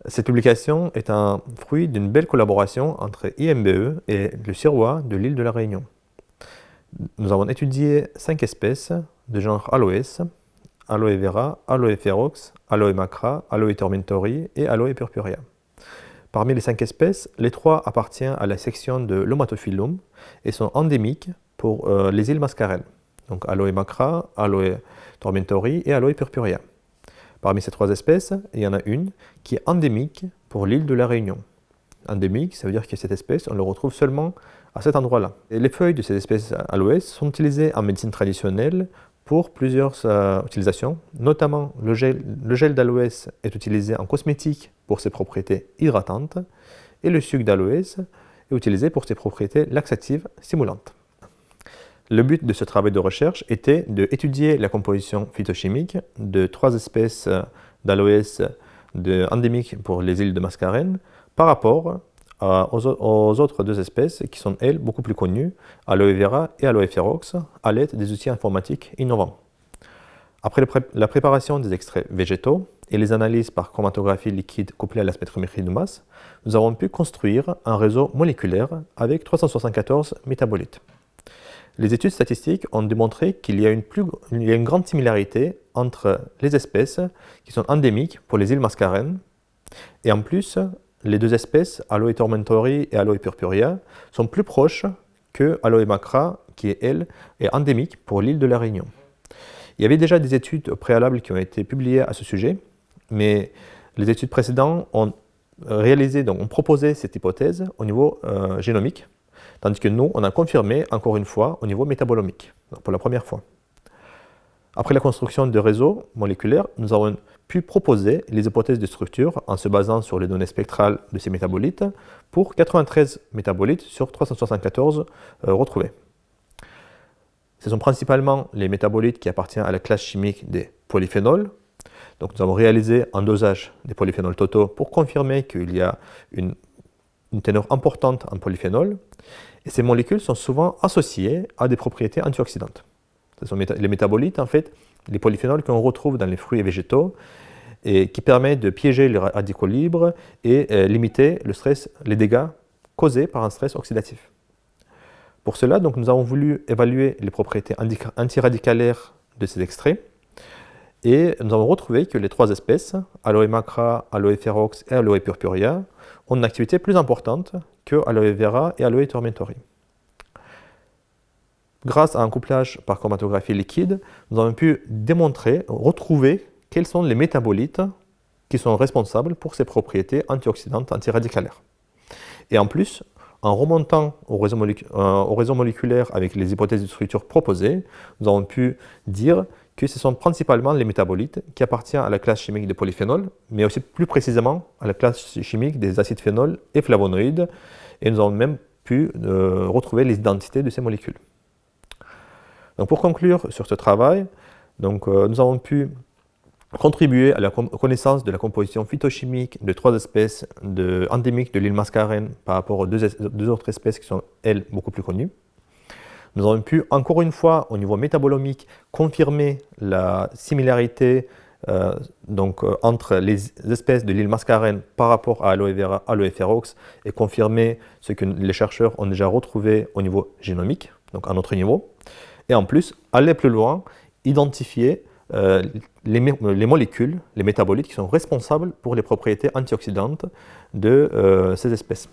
Cette publication est un fruit d'une belle collaboration entre IMBE et le CIRWA de l'île de la Réunion. Nous avons étudié 5 espèces de genre Aloes, Aloe vera, Aloe ferox, Aloe macra, Aloe tormentori et Aloe purpurea. Parmi les 5 espèces, les 3 appartiennent à la section de l'Omatophyllum et sont endémiques pour les îles Mascarelles, donc Aloe macra, Aloe tormentori et Aloe purpurea. Parmi ces 3 espèces, il y en a une qui est endémique pour l'île de la Réunion. Endémique, ça veut dire que cette espèce, on le retrouve seulement à cet endroit-là. Les feuilles de cette espèce aloès sont utilisées en médecine traditionnelle pour plusieurs utilisations, notamment le gel d'aloès est utilisé en cosmétique pour ses propriétés hydratantes et le sucre d'aloès est utilisé pour ses propriétés laxatives stimulantes. Le but de ce travail de recherche était d'étudier la composition phytochimique de 3 espèces d'aloès endémiques pour les îles de Mascarene par rapport aux autres 2 espèces qui sont, elles, beaucoup plus connues, Aloe vera et Aloe ferox, à l'aide des outils informatiques innovants. Après la préparation des extraits végétaux et les analyses par chromatographie liquide couplée à la spectrométrie de masse, nous avons pu construire un réseau moléculaire avec 374 métabolites. Les études statistiques ont démontré qu'il y a une grande similarité entre les espèces qui sont endémiques pour les îles Mascarene et en plus, les 2 espèces, Aloe tormentori et Aloe purpurea, sont plus proches que Aloe macra, qui elle est endémique pour l'île de la Réunion. Il y avait déjà des études préalables qui ont été publiées à ce sujet, mais les études précédentes ont proposé cette hypothèse au niveau génomique, tandis que nous, on a confirmé encore une fois au niveau métabolomique, pour la première fois. Après la construction de réseaux moléculaires, nous avons pu proposer les hypothèses de structure en se basant sur les données spectrales de ces métabolites pour 93 métabolites sur 374 retrouvés. Ce sont principalement les métabolites qui appartiennent à la classe chimique des polyphénols. Donc nous avons réalisé un dosage des polyphénols totaux pour confirmer qu'il y a une teneur importante en polyphénols. Et ces molécules sont souvent associées à des propriétés antioxydantes. Ce sont les métabolites, en fait, les polyphénols qu'on retrouve dans les fruits et végétaux et qui permettent de piéger les radicaux libres et limiter le stress, les dégâts causés par un stress oxydatif. Pour cela, donc, nous avons voulu évaluer les propriétés antiradicalaires de ces extraits et nous avons retrouvé que les 3 espèces, Aloe macra, Aloe ferox et Aloe purpurea, ont une activité plus importante que Aloe vera et Aloe tormentori. Grâce à un couplage par chromatographie liquide, nous avons pu retrouver quels sont les métabolites qui sont responsables pour ces propriétés antioxydantes antiradicalaires. Et en plus, en remontant au réseau moléculaire avec les hypothèses de structure proposées, nous avons pu dire que ce sont principalement les métabolites qui appartiennent à la classe chimique des polyphénols, mais aussi plus précisément à la classe chimique des acides phénols et flavonoïdes, et nous avons même pu retrouver les identités de ces molécules. Donc pour conclure sur ce travail, nous avons pu contribuer à la connaissance de la composition phytochimique de 3 espèces endémiques de l'île Mascarene par rapport aux 2 autres espèces qui sont, elles, beaucoup plus connues. Nous avons pu, encore une fois, au niveau métabolomique, confirmer la similarité entre les espèces de l'île Mascarene par rapport à Aloe vera, Aloe ferox, et confirmer ce que les chercheurs ont déjà retrouvé au niveau génomique, donc à notre niveau. Et en plus, aller plus loin, identifier les molécules, les métabolites qui sont responsables pour les propriétés antioxydantes de ces espèces.